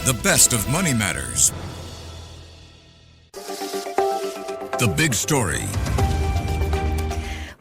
The best of Money Matters. The Big Story.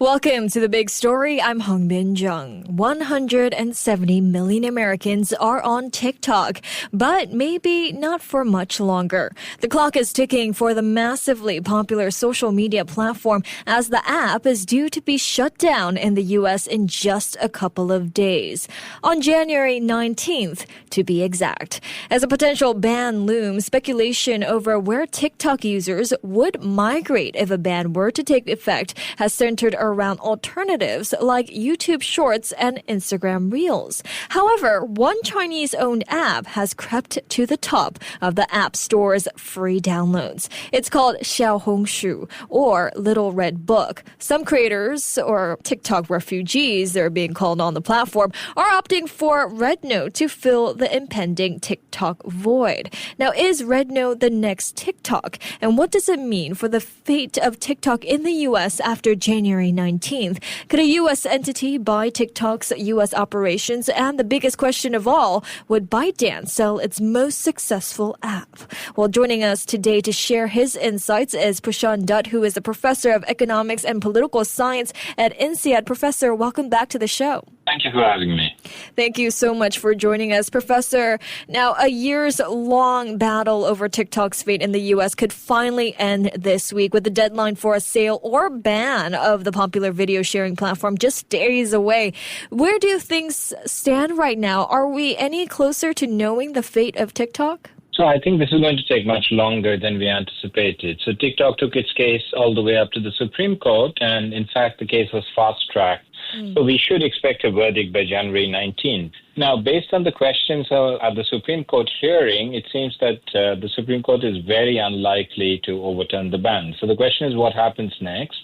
Welcome to The Big Story. I'm Hong Bin Jung. 170 million Americans are on TikTok, but maybe not for much longer. The clock is ticking for the massively popular social media platform as the app is due to be shut down in the U.S. in just a couple of days. On January 19th, to be exact. As a potential ban looms, speculation over where TikTok users would migrate if a ban were to take effect has centered around alternatives like YouTube Shorts and Instagram Reels. However, one Chinese-owned app has crept to the top of the App Store's free downloads. It's called Xiaohongshu, or Little Red Book. Some creators, or TikTok refugees, they're being called on the platform, are opting for RedNote to fill the impending TikTok void. Now, is RedNote the next TikTok? And what does it mean for the fate of TikTok in the U.S. after January 19th? Could a U.S. entity buy TikTok's U.S. operations? And the biggest question of all, would ByteDance sell its most successful app? Well, joining us today to share his insights is Pushan Dutt, who is a professor of economics and political science at INSEAD. Professor, welcome back to the show. Thank you for having me. Thank you so much for joining us, Professor. Now, a years-long battle over TikTok's fate in the U.S. could finally end this week with the deadline for a sale or ban of the popular video-sharing platform just days away. Where do things stand right now? Are we any closer to knowing the fate of TikTok? So I think this is going to take much longer than we anticipated. So TikTok took its case all the way up to the Supreme Court, and in fact, the case was fast-tracked. So we should expect a verdict by January 19th. Now, based on the questions at the Supreme Court hearing, it seems that the Supreme Court is very unlikely to overturn the ban. So the question is what happens next?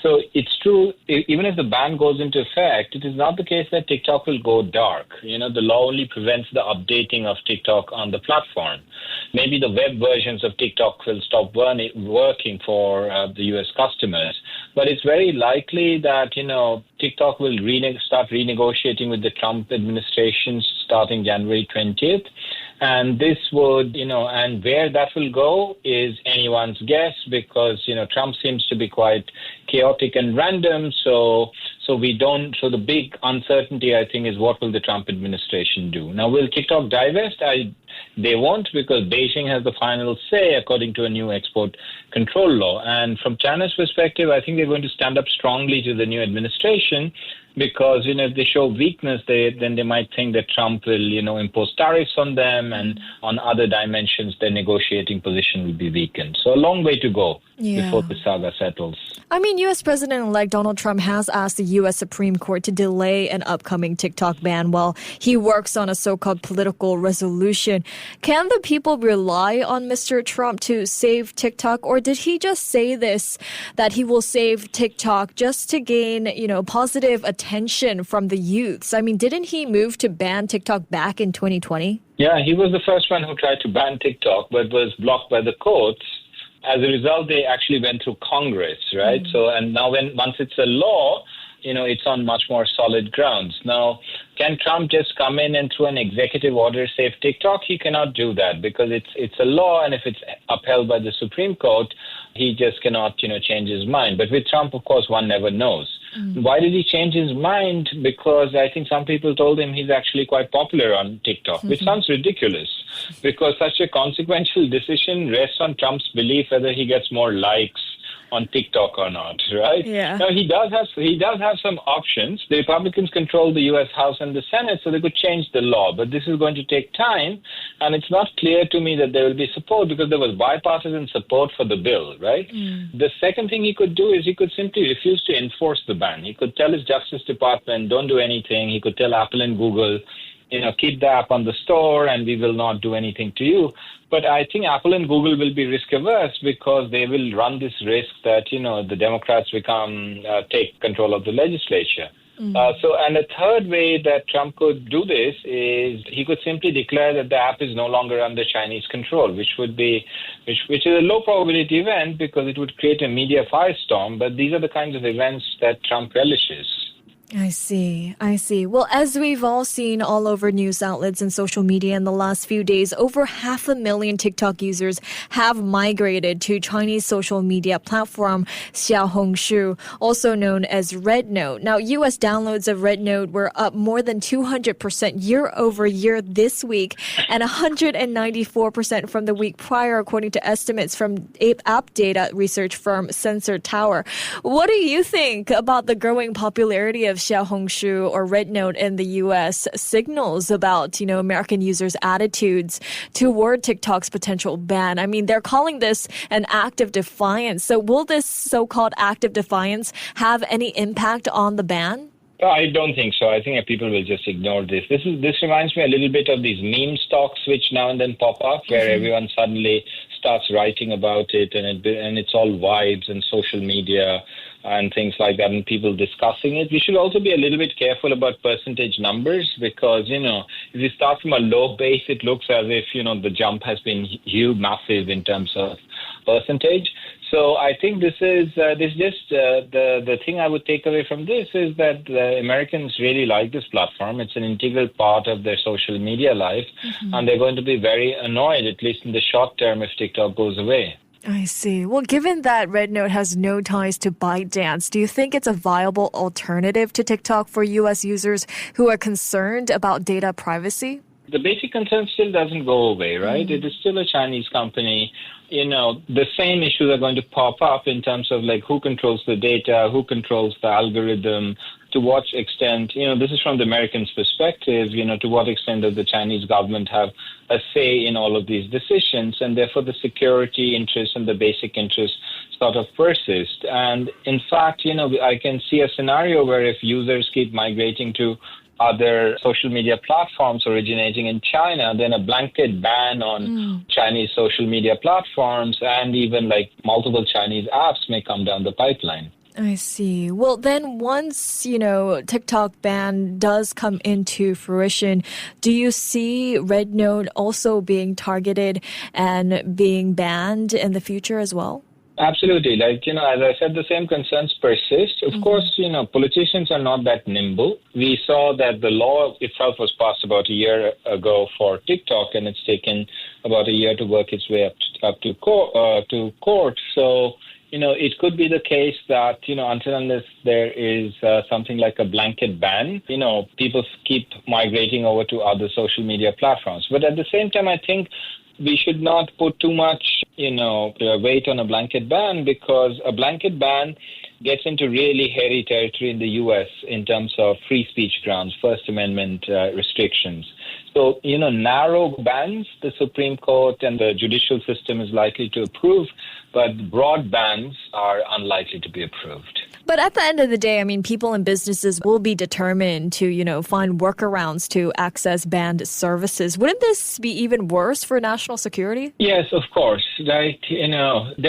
So it's true, even if the ban goes into effect, it is not the case that TikTok will go dark. You know, the law only prevents the updating of TikTok on the platform. Maybe the web versions of TikTok will stop working for the U.S. customers. But it's very likely that, TikTok will start renegotiating with the Trump administration starting January 20th. And this would, and where that will go is anyone's guess because, Trump seems to be quite chaotic and random. So the big uncertainty, I think, is what will the Trump administration do? Now, will TikTok divest? They won't because Beijing has the final say according to a new export control law. And from China's perspective, I think they're going to stand up strongly to the new administration because, if they show weakness, then they might think that Trump will, impose tariffs on them and on other dimensions, their negotiating position will be weakened. So a long way to go before the saga settles. I mean, U.S. President-elect Donald Trump has asked the U.S. Supreme Court to delay an upcoming TikTok ban while he works on a so-called political resolution. Can the people rely on Mr. Trump to save TikTok, or did he just say this, that he will save TikTok just to gain, positive attention from the youths? I mean, didn't he move to ban TikTok back in 2020? Yeah, he was the first one who tried to ban TikTok, but was blocked by the courts. As a result, they actually went through Congress, right? So, and now once it's a law, it's on much more solid grounds. Now, can Trump just come in and through an executive order save TikTok? He cannot do that because it's a law, and if it's upheld by the Supreme Court, he just cannot, change his mind. But with Trump, of course, one never knows. Why did he change his mind? Because I think some people told him he's actually quite popular on TikTok, which sounds ridiculous because such a consequential decision rests on Trump's belief whether he gets more likes on TikTok or not, right? Yeah. Now, he does have some options. The Republicans control the U.S. House and the Senate, so they could change the law. But this is going to take time, and it's not clear to me that there will be support because there was bipartisan support for the bill, right? The second thing he could do is he could simply refuse to enforce the ban. He could tell his Justice Department, don't do anything. He could tell Apple and Google, keep the app on the store and we will not do anything to you. But I think Apple and Google will be risk averse because they will run this risk that, the Democrats take control of the legislature. And a third way that Trump could do this is he could simply declare that the app is no longer under Chinese control, which is a low probability event because it would create a media firestorm. But these are the kinds of events that Trump relishes. I see. Well, as we've all seen all over news outlets and social media in the last few days, over 500,000 TikTok users have migrated to Chinese social media platform Xiaohongshu, also known as RedNote. Now, U.S. downloads of RedNote were up more than 200% year over year this week and 194% from the week prior, according to estimates from app data research firm Sensor Tower. What do you think about the growing popularity of Xiaohongshu or RedNote in the U.S. signals about, American users' attitudes toward TikTok's potential ban? I mean, they're calling this an act of defiance. So will this so-called act of defiance have any impact on the ban? I don't think so. I think people will just ignore this. This reminds me a little bit of these meme stocks which now and then pop up where everyone suddenly starts writing about it and it's all vibes and social media and things like that, and people discussing it. We should also be a little bit careful about percentage numbers because, if you start from a low base, it looks as if, the jump has been huge, massive in terms of percentage. So I think the thing I would take away from this is that the Americans really like this platform. It's an integral part of their social media life, and they're going to be very annoyed, at least in the short term, if TikTok goes away. I see. Well, given that RedNote has no ties to ByteDance, do you think it's a viable alternative to TikTok for U.S. users who are concerned about data privacy? The basic concern still doesn't go away, right? It is still a Chinese company. The same issues are going to pop up in terms of who controls the data, who controls the algorithm, to what extent, this is from the Americans' perspective, to what extent does the Chinese government have a say in all of these decisions, and therefore the security interests and the basic interests sort of persist. And in fact, I can see a scenario where if users keep migrating to other social media platforms originating in China, then a blanket ban on Chinese social media platforms and even multiple Chinese apps may come down the pipeline. I see. Well, then once, TikTok ban does come into fruition, do you see RedNote also being targeted and being banned in the future as well? Absolutely. As I said, the same concerns persist. Of course, politicians are not that nimble. We saw that the law itself was passed about a year ago for TikTok, and it's taken about a year to work its way up to court. So, it could be the case that, until unless there is something like a blanket ban, people keep migrating over to other social media platforms. But at the same time, I think we should not put too much, weight on a blanket ban, because a blanket ban gets into really hairy territory in the U.S. in terms of free speech grounds, First Amendment restrictions. So, narrow bans, the Supreme Court and the judicial system is likely to approve, but broad bans are unlikely to be approved. But at the end of the day, people and businesses will be determined to, find workarounds to access banned services. Wouldn't this be even worse for national security? Yes, of course. There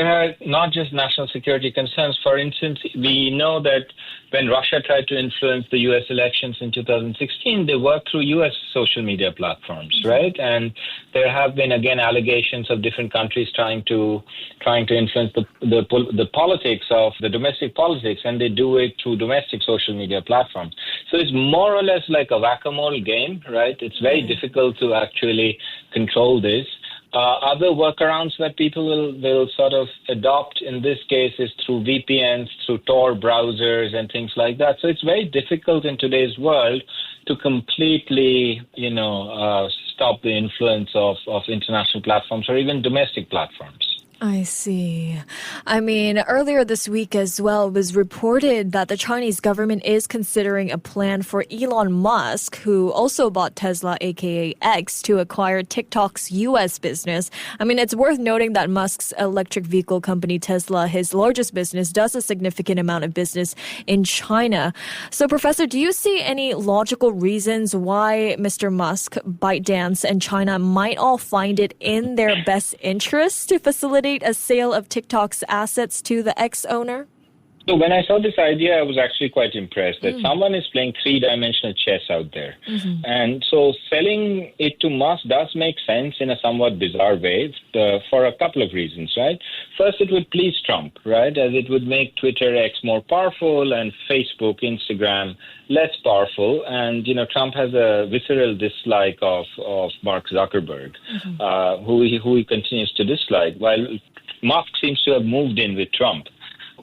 are not just national security concerns. For instance, we know that when Russia tried to influence the U.S. elections in 2016, they worked through U.S. social media platforms, right? And there have been, again, allegations of different countries trying to influence the politics of the domestic politics, and they do it through domestic social media platforms. So it's more or less like a whack-a-mole game, right? It's very difficult to actually control this. Other workarounds that people will sort of adopt in this case is through VPNs, through Tor browsers and things like that. So it's very difficult in today's world to completely, stop the influence of international platforms or even domestic platforms. I see. Earlier this week as well, it was reported that the Chinese government is considering a plan for Elon Musk, who also bought Tesla, aka X, to acquire TikTok's U.S. business. It's worth noting that Musk's electric vehicle company Tesla, his largest business, does a significant amount of business in China. So, Professor, do you see any logical reasons why Mr. Musk, ByteDance, and China might all find it in their best interest to facilitate a sale of TikTok's assets to the ex-owner? So when I saw this idea, I was actually quite impressed that someone is playing three-dimensional chess out there. And so selling it to Musk does make sense in a somewhat bizarre way for a couple of reasons, right? First, it would please Trump, right, as it would make Twitter X more powerful and Facebook, Instagram less powerful. And, Trump has a visceral dislike of Mark Zuckerberg, who he continues to dislike, while Musk seems to have moved in with Trump.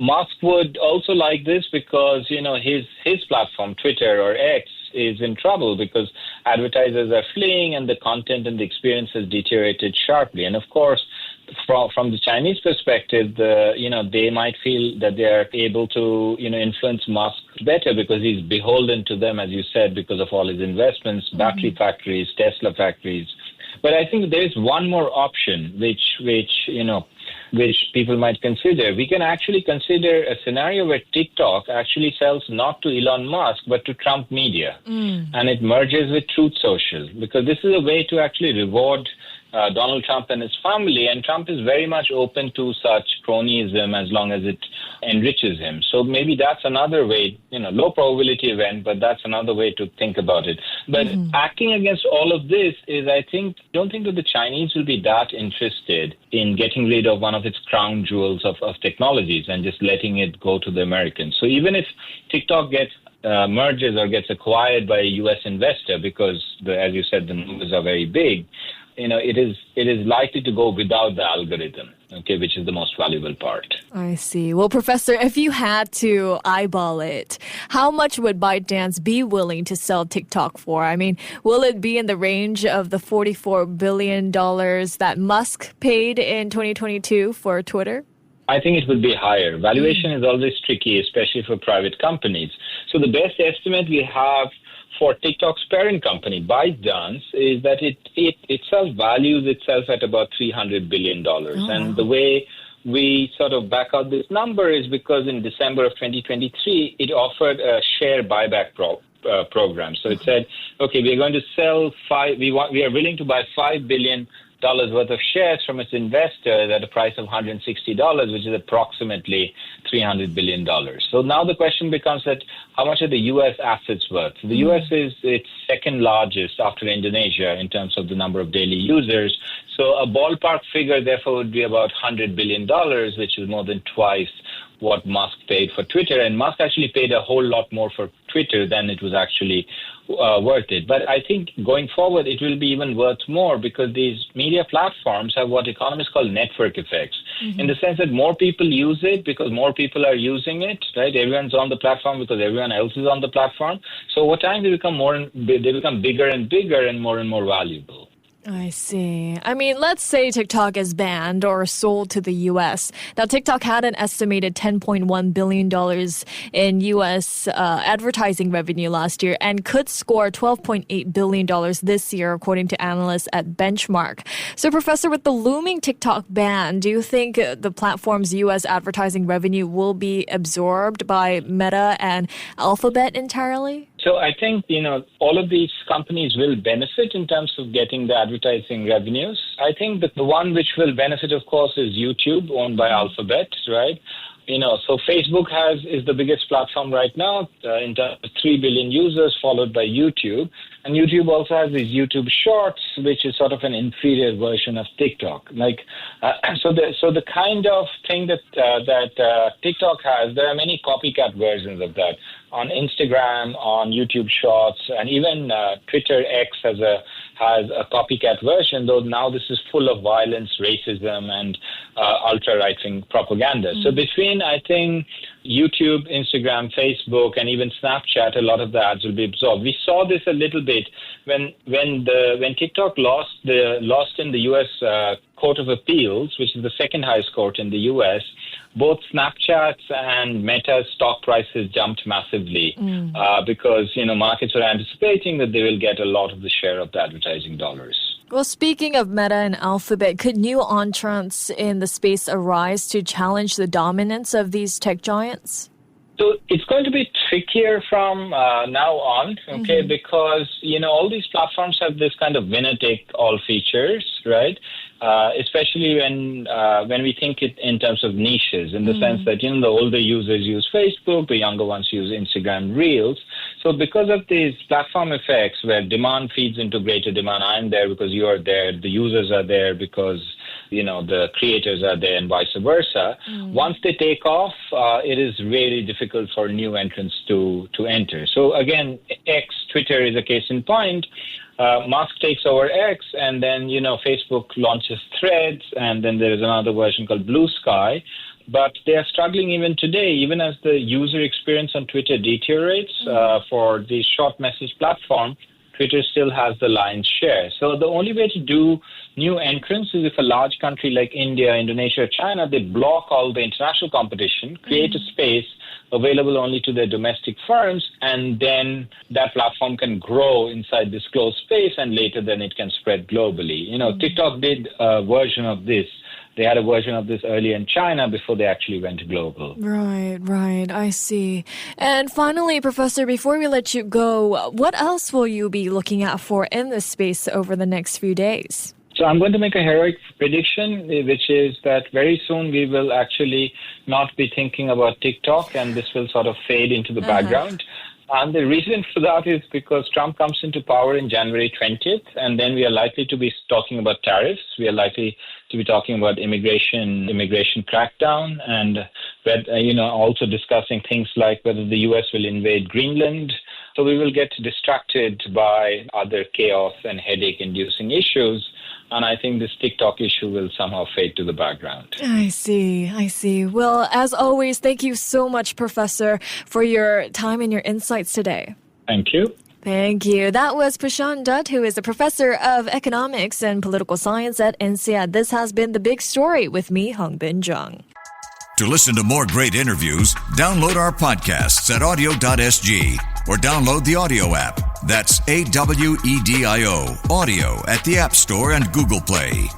Musk would also like this because, his platform, Twitter or X, is in trouble because advertisers are fleeing and the content and the experience has deteriorated sharply. And of course, from the Chinese perspective, they might feel that they are able to, influence Musk better because he's beholden to them, as you said, because of all his investments, battery factories, Tesla factories. But I think there is one more option which people might consider. We can actually consider a scenario where TikTok actually sells not to Elon Musk, but to Trump Media. And it merges with Truth Social, because this is a way to actually reward Donald Trump and his family. And Trump is very much open to such cronyism as long as it enriches him. So maybe that's another way, low probability event, but that's another way to think about it. But acting against all of this is, don't think that the Chinese will be that interested in getting rid of one of its crown jewels of technologies and just letting it go to the Americans. So even if TikTok merges or gets acquired by a U.S. investor, because, as you said, the numbers are very big, it is likely to go without the algorithm, which is the most valuable part. I see. Well, Professor, if you had to eyeball it, how much would ByteDance be willing to sell TikTok for? I mean, will it be in the range of the $44 billion that Musk paid in 2022 for Twitter? I think it would be higher. Valuation is always tricky, especially for private companies. So the best estimate we have for TikTok's parent company, ByteDance, is that it itself values itself at about $300 billion. And the way we sort of back out this number is because in December of 2023, it offered a share buyback program. So it said, okay, we are going to sell we are willing to buy $5 billion worth of shares from its investors at a price of $160, which is approximately $300 billion. So now the question becomes that how much are the U.S. assets worth? The U.S. is its second largest after Indonesia in terms of the number of daily users. So a ballpark figure, therefore, would be about $100 billion, which is more than twice what Musk paid for Twitter. And Musk actually paid a whole lot more for Twitter than it was actually worth it. But I think going forward, it will be even worth more because these media platforms have what economists call network effects, in the sense that more people use it because more people are using it, right? Everyone's on the platform because everyone else is on the platform. So over time, they become bigger and bigger and more valuable. I see. I mean, let's say TikTok is banned or sold to the U.S. Now, TikTok had an estimated $10.1 billion in U.S. Advertising revenue last year and could score $12.8 billion this year, according to analysts at Benchmark. So, Professor, with the looming TikTok ban, do you think the platform's U.S. advertising revenue will be absorbed by Meta and Alphabet entirely? So I think, all of these companies will benefit in terms of getting the advertising revenues. I think that the one which will benefit, of course, is YouTube, owned by Alphabet, right? So Facebook is the biggest platform right now in terms of 3 billion users, followed by YouTube. And YouTube also has these YouTube Shorts, which is sort of an inferior version of TikTok. So the kind of thing that TikTok has, there are many copycat versions of that on Instagram, on YouTube Shorts, and even Twitter X has a copycat version, though now this is full of violence, racism, and ultra-right-wing propaganda. So between, I think, YouTube, Instagram, Facebook, and even Snapchat, a lot of the ads will be absorbed. We saw this a little bit when TikTok lost in the U.S. Court of Appeals, which is the second highest court in the U.S. Both Snapchat's and Meta's stock prices jumped massively because markets are anticipating that they will get a lot of the share of the advertising dollars. Well, speaking of Meta and Alphabet, could new entrants in the space arise to challenge the dominance of these tech giants? So it's going to be trickier from now on, because, all these platforms have this kind of winner-take-all features, right? especially when we think it in terms of niches, in the sense that, the older users use Facebook, the younger ones use Instagram Reels. So because of these platform effects where demand feeds into greater demand, I'm there because you are there, the users are there because, the creators are there and vice versa. Once they take off, it is really difficult for new entrants to enter. So again, Twitter is a case in point. Musk takes over X, and then, Facebook launches Threads, and then there is another version called Blue Sky. But they are struggling even today, even as the user experience on Twitter deteriorates for the short message platform. Twitter still has the lion's share. So the only way to do new entrants is if a large country like India, Indonesia, China, they block all the international competition, create a space available only to their domestic firms, and then that platform can grow inside this closed space, and later then it can spread globally. TikTok did a version of this. They had a version of this earlier in China before they actually went global. Right. I see. And finally, Professor, before we let you go, what else will you be looking out for in this space over the next few days? So I'm going to make a heroic prediction, which is that very soon we will actually not be thinking about TikTok, and this will sort of fade into the background. And the reason for that is because Trump comes into power in January 20th, and then we are likely to be talking about tariffs. We are likely to be talking about immigration crackdown, and also discussing things like whether the U.S. will invade Greenland. So we will get distracted by other chaos and headache-inducing issues. And I think this TikTok issue will somehow fade to the background. I see. Well, as always, thank you so much, Professor, for your time and your insights today. Thank you. Thank you. That was Pushan Dutt, who is a professor of economics and political science at INSEAD. This has been The Big Story with me, Hongbin Jung. To listen to more great interviews, download our podcasts at audio.sg or download the audio app. That's AWEDIO, audio at the App Store and Google Play.